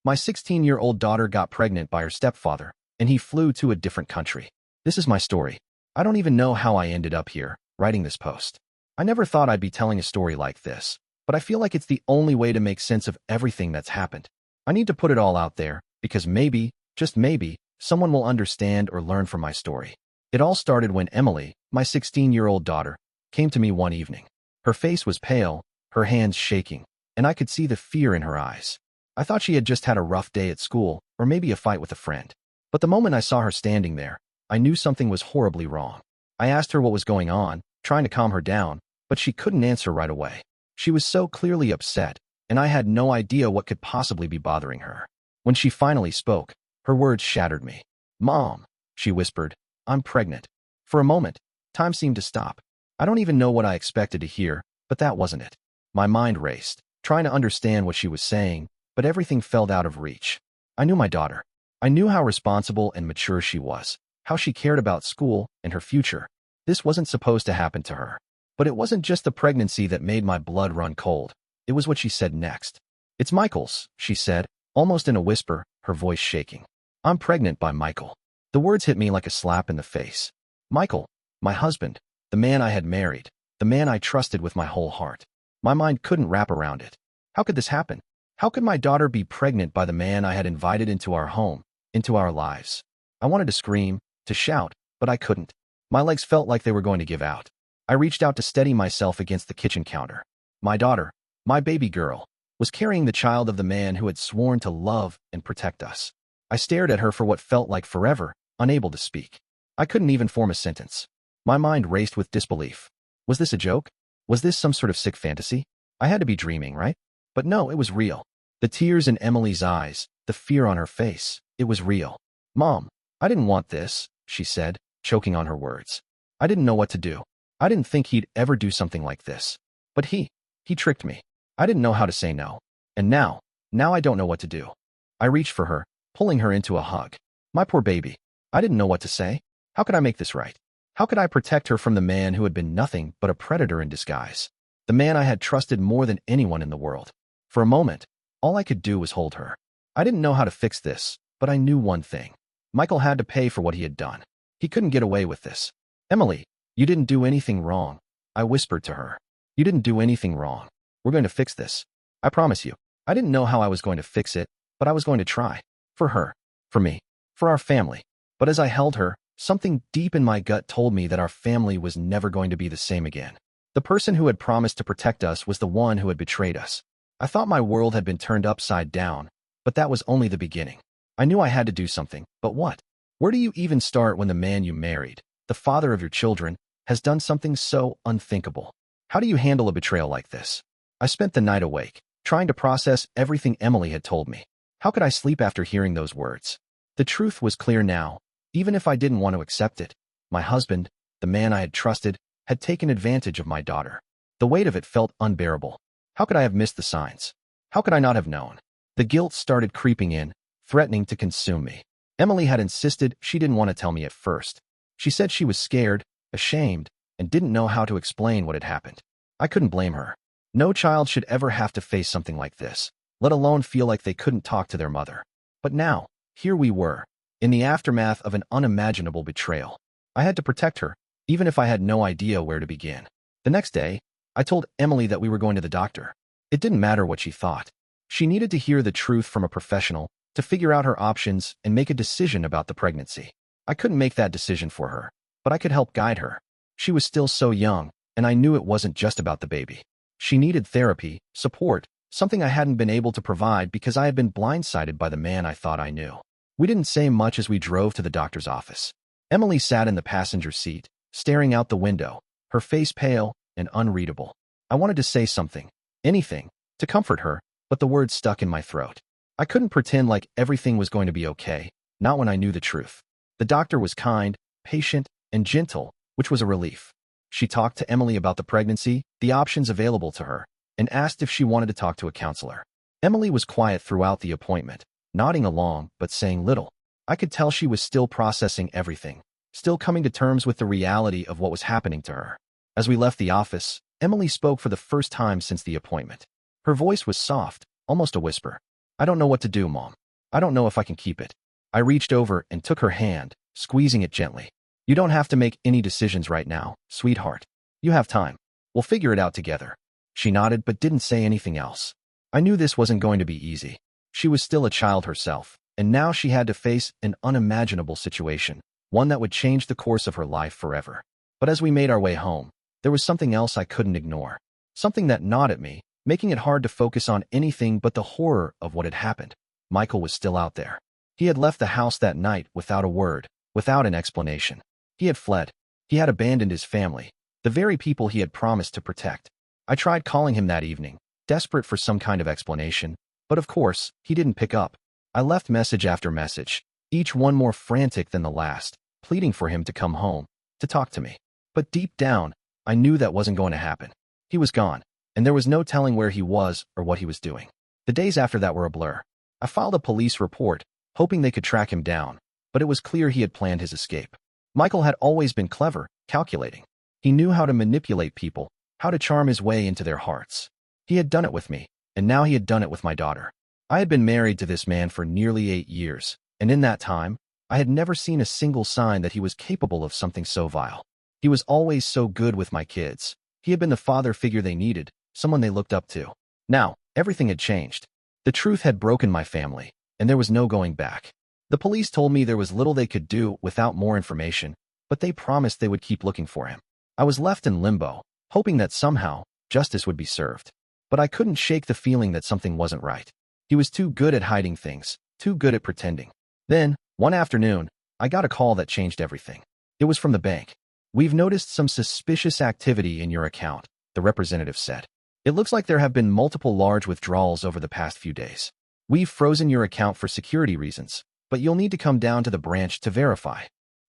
My 16-year-old daughter got pregnant by her stepfather, and he flew to a different country. This is my story. I don't even know how I ended up here, writing this post. I never thought I'd be telling a story like this, but I feel like it's the only way to make sense of everything that's happened. I need to put it all out there, because maybe, just maybe, someone will understand or learn from my story. It all started when Emily, my 16-year-old daughter, came to me one evening. Her face was pale, her hands shaking, and I could see the fear in her eyes. I thought she had just had a rough day at school, or maybe a fight with a friend. But the moment I saw her standing there, I knew something was horribly wrong. I asked her what was going on, trying to calm her down, but she couldn't answer right away. She was so clearly upset, and I had no idea what could possibly be bothering her. When she finally spoke, her words shattered me. "Mom," she whispered, "I'm pregnant." For a moment, time seemed to stop. I don't even know what I expected to hear, but that wasn't it. My mind raced, trying to understand what she was saying, but everything felt out of reach. I knew my daughter. I knew how responsible and mature she was, how she cared about school and her future. This wasn't supposed to happen to her. But it wasn't just the pregnancy that made my blood run cold. It was what she said next. "It's Michael's," she said, almost in a whisper, her voice shaking. "I'm pregnant by Michael." The words hit me like a slap in the face. Michael, my husband, the man I had married, the man I trusted with my whole heart. My mind couldn't wrap around it. How could this happen? How could my daughter be pregnant by the man I had invited into our home, into our lives? I wanted to scream, to shout, but I couldn't. My legs felt like they were going to give out. I reached out to steady myself against the kitchen counter. My daughter, my baby girl, was carrying the child of the man who had sworn to love and protect us. I stared at her for what felt like forever, unable to speak. I couldn't even form a sentence. My mind raced with disbelief. Was this a joke? Was this some sort of sick fantasy? I had to be dreaming, right? But no, it was real. The tears in Emily's eyes, the fear on her face, it was real. "Mom, I didn't want this," she said, choking on her words. "I didn't know what to do. I didn't think he'd ever do something like this. But he tricked me. I didn't know how to say no. And now I don't know what to do." I reached for her, pulling her into a hug. My poor baby. I didn't know what to say. How could I make this right? How could I protect her from the man who had been nothing but a predator in disguise? The man I had trusted more than anyone in the world. For a moment, all I could do was hold her. I didn't know how to fix this, but I knew one thing. Michael had to pay for what he had done. He couldn't get away with this. "Emily, you didn't do anything wrong," I whispered to her. "You didn't do anything wrong. We're going to fix this. I promise you." I didn't know how I was going to fix it, but I was going to try. For her, for me, for our family. But as I held her, something deep in my gut told me that our family was never going to be the same again. The person who had promised to protect us was the one who had betrayed us. I thought my world had been turned upside down, but that was only the beginning. I knew I had to do something, but what? Where do you even start when the man you married, the father of your children, has done something so unthinkable? How do you handle a betrayal like this? I spent the night awake, trying to process everything Emily had told me. How could I sleep after hearing those words? The truth was clear now, even if I didn't want to accept it. My husband, the man I had trusted, had taken advantage of my daughter. The weight of it felt unbearable. How could I have missed the signs? How could I not have known? The guilt started creeping in, threatening to consume me. Emily had insisted she didn't want to tell me at first. She said she was scared, ashamed, and didn't know how to explain what had happened. I couldn't blame her. No child should ever have to face something like this, let alone feel like they couldn't talk to their mother. But now, here we were, in the aftermath of an unimaginable betrayal. I had to protect her, even if I had no idea where to begin. The next day, I told Emily that we were going to the doctor. It didn't matter what she thought. She needed to hear the truth from a professional to figure out her options and make a decision about the pregnancy. I couldn't make that decision for her, but I could help guide her. She was still so young, and I knew it wasn't just about the baby. She needed therapy, support, something I hadn't been able to provide because I had been blindsided by the man I thought I knew. We didn't say much as we drove to the doctor's office. Emily sat in the passenger seat, staring out the window, her face pale and unreadable. I wanted to say something, anything, to comfort her, but the words stuck in my throat. I couldn't pretend like everything was going to be okay, not when I knew the truth. The doctor was kind, patient, and gentle, which was a relief. She talked to Emily about the pregnancy, the options available to her, and asked if she wanted to talk to a counselor. Emily was quiet throughout the appointment, nodding along but saying little. I could tell she was still processing everything, still coming to terms with the reality of what was happening to her. As we left the office, Emily spoke for the first time since the appointment. Her voice was soft, almost a whisper. I don't know what to do, Mom. I don't know if I can keep it. I reached over and took her hand, squeezing it gently. You don't have to make any decisions right now, sweetheart. You have time. We'll figure it out together. She nodded but didn't say anything else. I knew this wasn't going to be easy. She was still a child herself, and now she had to face an unimaginable situation, one that would change the course of her life forever. But as we made our way home, there was something else I couldn't ignore. Something that gnawed at me, making it hard to focus on anything but the horror of what had happened. Michael was still out there. He had left the house that night without a word, without an explanation. He had fled. He had abandoned his family, the very people he had promised to protect. I tried calling him that evening, desperate for some kind of explanation, but of course, he didn't pick up. I left message after message, each one more frantic than the last, pleading for him to come home, to talk to me. But deep down, I knew that wasn't going to happen. He was gone, and there was no telling where he was or what he was doing. The days after that were a blur. I filed a police report, hoping they could track him down, but it was clear he had planned his escape. Michael had always been clever, calculating. He knew how to manipulate people, how to charm his way into their hearts. He had done it with me, and now he had done it with my daughter. I had been married to this man for nearly 8 years, and in that time, I had never seen a single sign that he was capable of something so vile. He was always so good with my kids. He had been the father figure they needed, someone they looked up to. Now, everything had changed. The truth had broken my family, and there was no going back. The police told me there was little they could do without more information, but they promised they would keep looking for him. I was left in limbo, hoping that somehow, justice would be served. But I couldn't shake the feeling that something wasn't right. He was too good at hiding things, too good at pretending. Then, one afternoon, I got a call that changed everything. It was from the bank. We've noticed some suspicious activity in your account, the representative said. It looks like there have been multiple large withdrawals over the past few days. We've frozen your account for security reasons, but you'll need to come down to the branch to verify.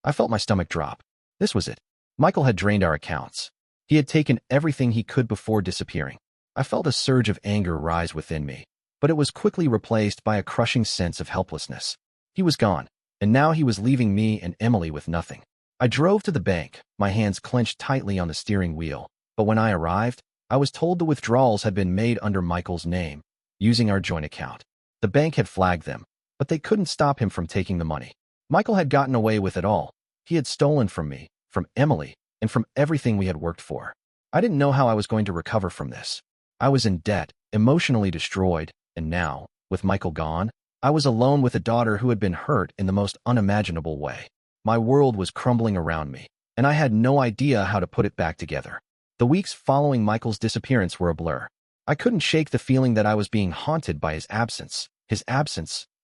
I felt my stomach drop. This was it. Michael had drained our accounts. He had taken everything he could before disappearing. I felt a surge of anger rise within me, but it was quickly replaced by a crushing sense of helplessness. He was gone, and now he was leaving me and Emily with nothing. I drove to the bank, my hands clenched tightly on the steering wheel, but when I arrived, I was told the withdrawals had been made under Michael's name, using our joint account. The bank had flagged them, but they couldn't stop him from taking the money. Michael had gotten away with it all. He had stolen from me, from Emily, and from everything we had worked for. I didn't know how I was going to recover from this. I was in debt, emotionally destroyed, and now, with Michael gone, I was alone with a daughter who had been hurt in the most unimaginable way. My world was crumbling around me, and I had no idea how to put it back together. The weeks following Michael's disappearance were a blur. I couldn't shake the feeling that I was being haunted by his absence,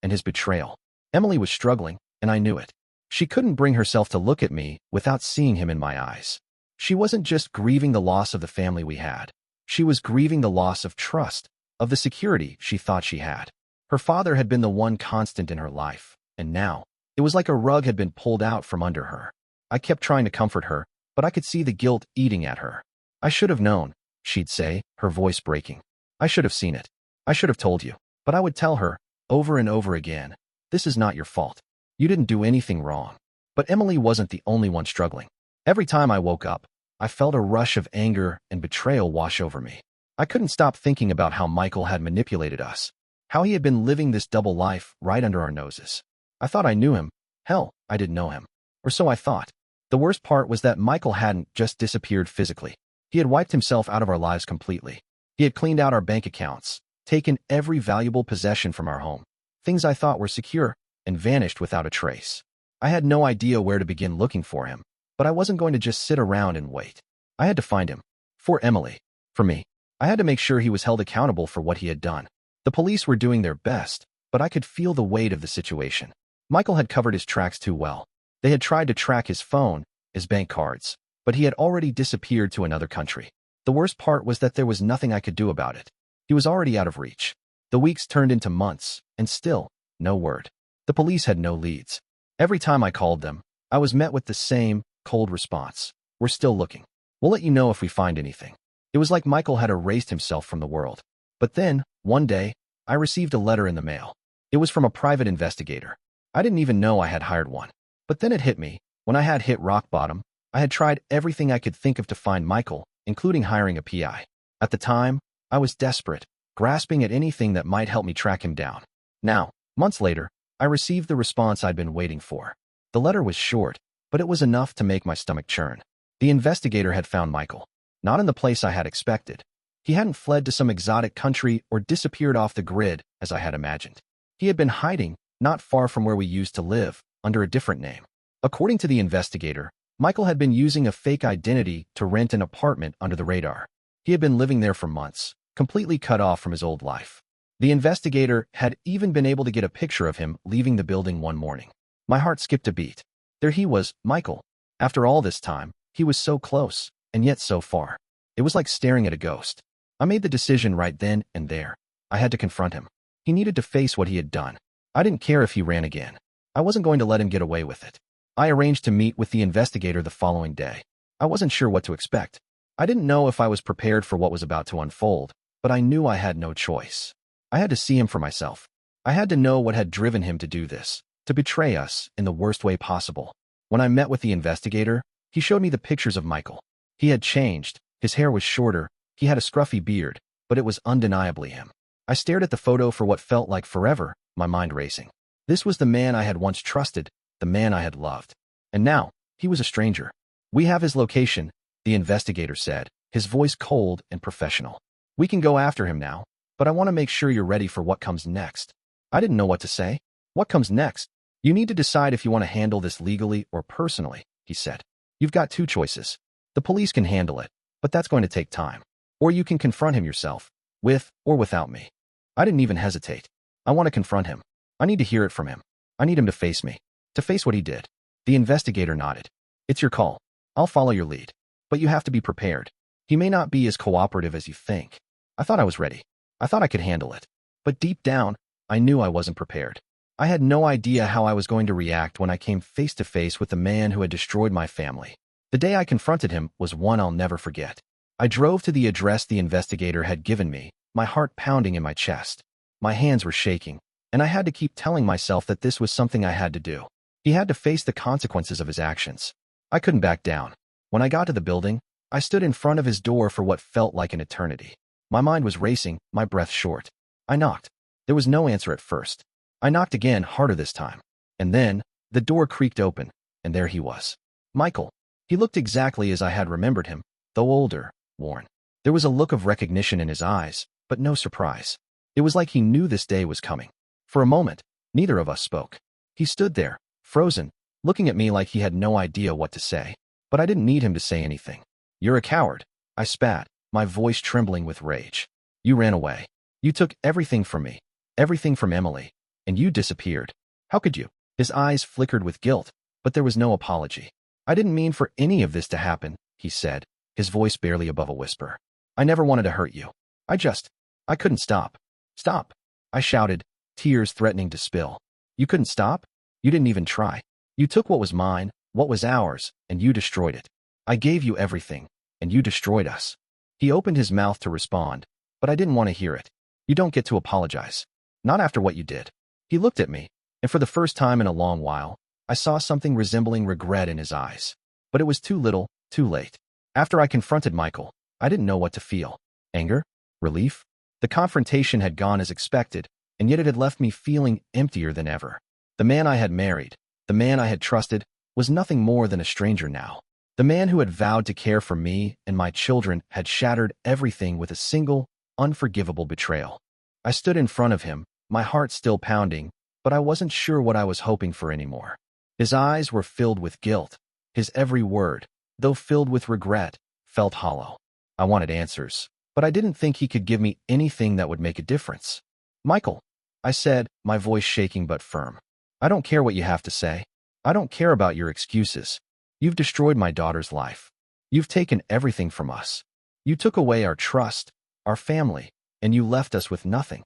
and his betrayal. Emily was struggling, and I knew it. She couldn't bring herself to look at me without seeing him in my eyes. She wasn't just grieving the loss of the family we had. She was grieving the loss of trust, of the security she thought she had. Her father had been the one constant in her life, and now, it was like a rug had been pulled out from under her. I kept trying to comfort her, but I could see the guilt eating at her. I should have known, she'd say, her voice breaking. I should have seen it. I should have told you. But I would tell her, over and over again, this is not your fault. You didn't do anything wrong. But Emily wasn't the only one struggling. Every time I woke up, I felt a rush of anger and betrayal wash over me. I couldn't stop thinking about how Michael had manipulated us, how he had been living this double life right under our noses. I thought I knew him. Hell, I didn't know him. Or so I thought. The worst part was that Michael hadn't just disappeared physically. He had wiped himself out of our lives completely. He had cleaned out our bank accounts, taken every valuable possession from our home, things I thought were secure, and vanished without a trace. I had no idea where to begin looking for him, but I wasn't going to just sit around and wait. I had to find him. For Emily. For me. I had to make sure he was held accountable for what he had done. The police were doing their best, but I could feel the weight of the situation. Michael had covered his tracks too well. They had tried to track his phone, his bank cards, but he had already disappeared to another country. The worst part was that there was nothing I could do about it. He was already out of reach. The weeks turned into months, and still, no word. The police had no leads. Every time I called them, I was met with the same, cold response. We're still looking. We'll let you know if we find anything. It was like Michael had erased himself from the world. But then, one day, I received a letter in the mail. It was from a private investigator. I didn't even know I had hired one. But then it hit me. When I had hit rock bottom, I had tried everything I could think of to find Michael, including hiring a PI. At the time, I was desperate, grasping at anything that might help me track him down. Now, months later, I received the response I'd been waiting for. The letter was short, but it was enough to make my stomach churn. The investigator had found Michael, not in the place I had expected. He hadn't fled to some exotic country or disappeared off the grid, as I had imagined. He had been hiding, not far from where we used to live, under a different name. According to the investigator, Michael had been using a fake identity to rent an apartment under the radar. He had been living there for months, completely cut off from his old life. The investigator had even been able to get a picture of him leaving the building one morning. My heart skipped a beat. There he was, Michael. After all this time, he was so close, and yet so far. It was like staring at a ghost. I made the decision right then and there. I had to confront him. He needed to face what he had done. I didn't care if he ran again. I wasn't going to let him get away with it. I arranged to meet with the investigator the following day. I wasn't sure what to expect. I didn't know if I was prepared for what was about to unfold, but I knew I had no choice. I had to see him for myself. I had to know what had driven him to do this, to betray us in the worst way possible. When I met with the investigator, he showed me the pictures of Michael. He had changed. His hair was shorter. He had a scruffy beard, but it was undeniably him. I stared at the photo for what felt like forever, my mind racing. This was the man I had once trusted, the man I had loved. And now, he was a stranger. We have his location, the investigator said, his voice cold and professional. We can go after him now, but I want to make sure you're ready for what comes next. I didn't know what to say. What comes next? You need to decide if you want to handle this legally or personally, he said. You've got two choices. The police can handle it, but that's going to take time. Or you can confront him yourself, with or without me. I didn't even hesitate. I want to confront him. I need to hear it from him. I need him to face me, to face what he did. The investigator nodded. It's your call. I'll follow your lead. But you have to be prepared. He may not be as cooperative as you think. I thought I was ready. I thought I could handle it. But deep down, I knew I wasn't prepared. I had no idea how I was going to react when I came face to face with the man who had destroyed my family. The day I confronted him was one I'll never forget. I drove to the address the investigator had given me, my heart pounding in my chest. My hands were shaking, and I had to keep telling myself that this was something I had to do. He had to face the consequences of his actions. I couldn't back down. When I got to the building, I stood in front of his door for what felt like an eternity. My mind was racing, my breath short. I knocked. There was no answer at first. I knocked again, harder this time. And then, the door creaked open, and there he was. Michael. He looked exactly as I had remembered him, though older, worn. There was a look of recognition in his eyes, but no surprise. It was like he knew this day was coming. For a moment, neither of us spoke. He stood there, frozen, looking at me like he had no idea what to say. But I didn't need him to say anything. You're a coward, I spat, my voice trembling with rage. You ran away. You took everything from me, everything from Emily, and you disappeared. How could you? His eyes flickered with guilt, but there was no apology. I didn't mean for any of this to happen, he said, his voice barely above a whisper. I never wanted to hurt you. I couldn't stop. Stop, I shouted, tears threatening to spill. You couldn't stop? You didn't even try. You took what was mine, what was ours, and you destroyed it. I gave you everything, and you destroyed us. He opened his mouth to respond, but I didn't want to hear it. You don't get to apologize. Not after what you did. He looked at me, and for the first time in a long while, I saw something resembling regret in his eyes. But it was too little, too late. After I confronted Michael, I didn't know what to feel. Anger? Relief? The confrontation had gone as expected, and yet it had left me feeling emptier than ever. The man I had married, the man I had trusted, was nothing more than a stranger now. The man who had vowed to care for me and my children had shattered everything with a single, unforgivable betrayal. I stood in front of him, my heart still pounding, but I wasn't sure what I was hoping for anymore. His eyes were filled with guilt. His every word, though filled with regret, felt hollow. I wanted answers, but I didn't think he could give me anything that would make a difference. Michael, I said, my voice shaking but firm. I don't care what you have to say. I don't care about your excuses. You've destroyed my daughter's life. You've taken everything from us. You took away our trust, our family, and you left us with nothing.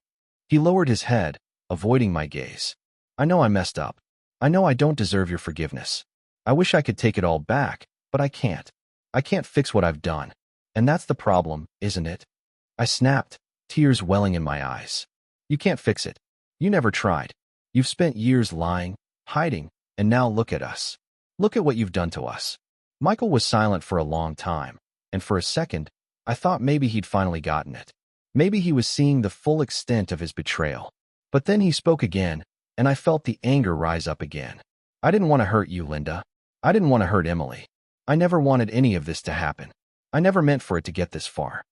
He lowered his head, avoiding my gaze. I know I messed up. I know I don't deserve your forgiveness. I wish I could take it all back, but I can't. I can't fix what I've done. And that's the problem, isn't it? I snapped, tears welling in my eyes. You can't fix it. You never tried. You've spent years lying, hiding, and now look at us. Look at what you've done to us. Michael was silent for a long time, and for a second, I thought maybe he'd finally gotten it. Maybe he was seeing the full extent of his betrayal. But then he spoke again, and I felt the anger rise up again. I didn't want to hurt you, Linda. I didn't want to hurt Emily. I never wanted any of this to happen. I never meant for it to get this far.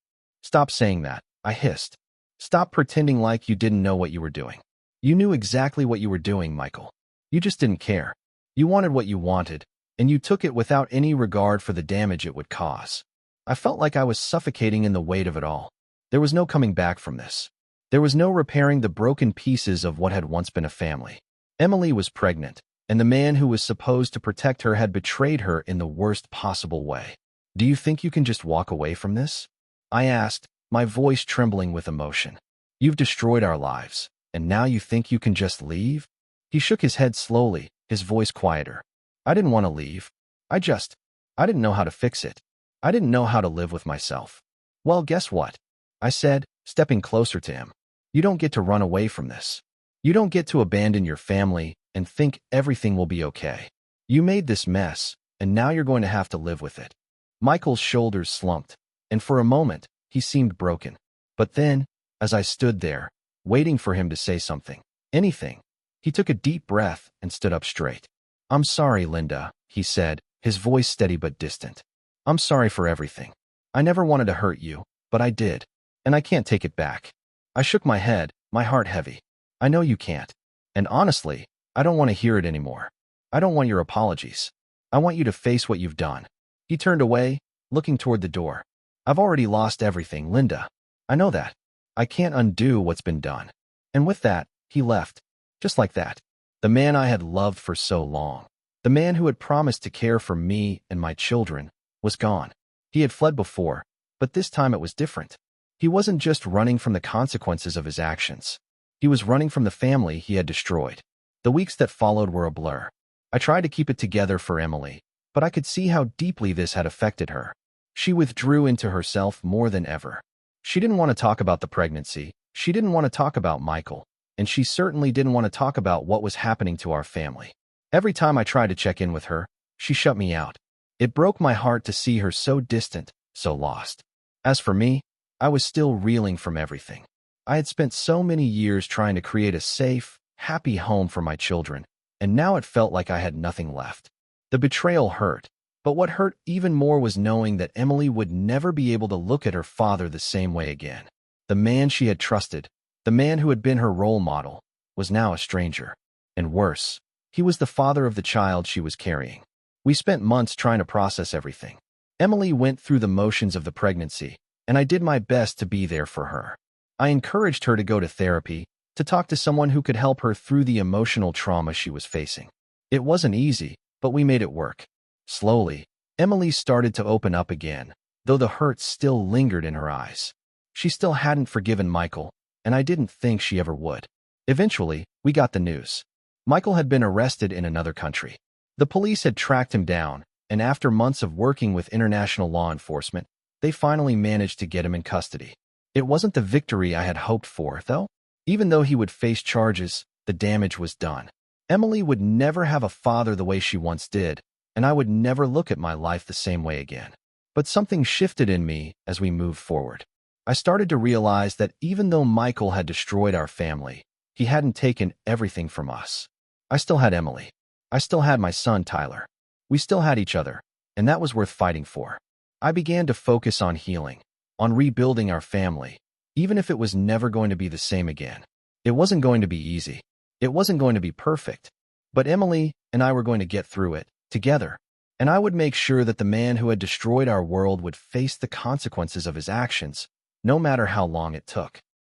Stop saying that, I hissed. Stop pretending like you didn't know what you were doing. You knew exactly what you were doing, Michael. You just didn't care. You wanted what you wanted, and you took it without any regard for the damage it would cause. I felt like I was suffocating in the weight of it all. There was no coming back from this. There was no repairing the broken pieces of what had once been a family. Emily was pregnant, and the man who was supposed to protect her had betrayed her in the worst possible way. Do you think you can just walk away from this? I asked, my voice trembling with emotion. You've destroyed our lives, and now you think you can just leave? He shook his head slowly, his voice quieter. I didn't want to leave. I didn't know how to fix it. I didn't know how to live with myself. Well, guess what? I said, stepping closer to him. You don't get to run away from this. You don't get to abandon your family and think everything will be okay. You made this mess, and now you're going to have to live with it. Michael's shoulders slumped, and for a moment, he seemed broken. But then, as I stood there, waiting for him to say something, anything, he took a deep breath and stood up straight. I'm sorry, Linda, he said, his voice steady but distant. I'm sorry for everything. I never wanted to hurt you, but I did, and I can't take it back. I shook my head, my heart heavy. I know you can't. And honestly, I don't want to hear it anymore. I don't want your apologies. I want you to face what you've done. He turned away, looking toward the door. I've already lost everything, Linda. I know that. I can't undo what's been done. And with that, he left. Just like that. The man I had loved for so long, the man who had promised to care for me and my children, was gone. He had fled before, but this time it was different. He wasn't just running from the consequences of his actions. He was running from the family he had destroyed. The weeks that followed were a blur. I tried to keep it together for Emily, but I could see how deeply this had affected her. She withdrew into herself more than ever. She didn't want to talk about the pregnancy. She didn't want to talk about Michael. And she certainly didn't want to talk about what was happening to our family. Every time I tried to check in with her, she shut me out. It broke my heart to see her so distant, so lost. As for me, I was still reeling from everything. I had spent so many years trying to create a safe, happy home for my children, and now it felt like I had nothing left. The betrayal hurt, but what hurt even more was knowing that Emily would never be able to look at her father the same way again. The man she had trusted, the man who had been her role model, was now a stranger. And worse, he was the father of the child she was carrying. We spent months trying to process everything. Emily went through the motions of the pregnancy, and I did my best to be there for her. I encouraged her to go to therapy, to talk to someone who could help her through the emotional trauma she was facing. It wasn't easy, but we made it work. Slowly, Emily started to open up again, though the hurt still lingered in her eyes. She still hadn't forgiven Michael, and I didn't think she ever would. Eventually, we got the news. Michael had been arrested in another country. The police had tracked him down, and after months of working with international law enforcement, they finally managed to get him in custody. It wasn't the victory I had hoped for, though. Even though he would face charges, the damage was done. Emily would never have a father the way she once did, and I would never look at my life the same way again. But something shifted in me as we moved forward. I started to realize that even though Michael had destroyed our family, he hadn't taken everything from us. I still had Emily. I still had my son, Tyler. We still had each other, and that was worth fighting for. I began to focus on healing, on rebuilding our family, even if it was never going to be the same again. It wasn't going to be easy. It wasn't going to be perfect. But Emily and I were going to get through it, together. And I would make sure that the man who had destroyed our world would face the consequences of his actions, no matter how long it took.